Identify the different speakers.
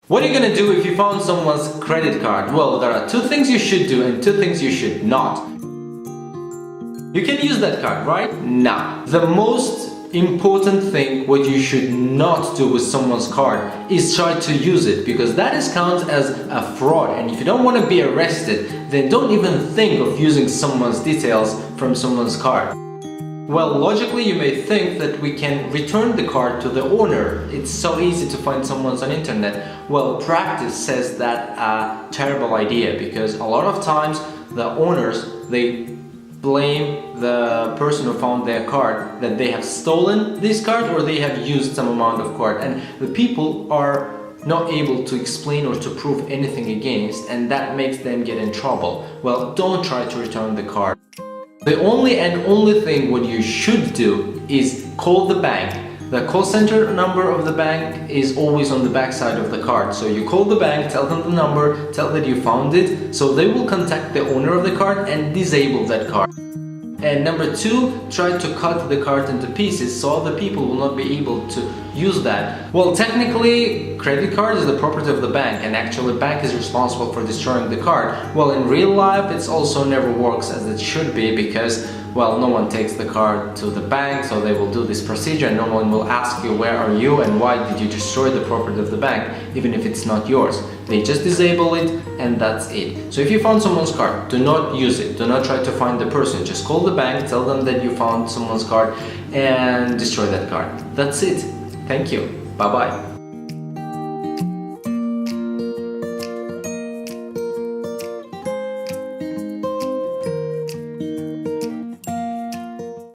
Speaker 1: What are you gonna do if you found someone's credit card? Well, there are two things you should do and two things you should not. You can use that card, right? Now, the most important thing what you should not do with someone's card is try to use it, because that is counted as a fraud, and if you don't want to be arrested, then don't even think of using someone's details from someone's card. Well, logically you may think that we can return the card to the owner. It's so easy to find someone's on internet. Well, practice says that's a terrible idea, because a lot of times the owners, they blame the person who found their card that they have stolen this card or they have used some amount of card, and the people are not able to explain or to prove anything against, and that makes them get in trouble. Well, don't try to return the card. The only thing what you should do is call the bank. The call center number of the bank is always on the back side of the card. So you call the bank, tell them the number, tell that you found it, so they will contact the owner of the card and disable that card. And number two, try to cut the card into pieces so other people will not be able to use that. Well, technically, credit card is the property of the bank, and actually the bank is responsible for destroying the card. Well, in real life, it also never works as it should be, because, well, no one takes the card to the bank, so they will do this procedure and no one will ask you where are you and why did you destroy the property of the bank, even if it's not yours. They just disable it and that's it. So if you found someone's card, do not use it. Do not try to find the person. Just call the bank, tell them that you found someone's card and destroy that card. That's it. Thank you. Bye-bye.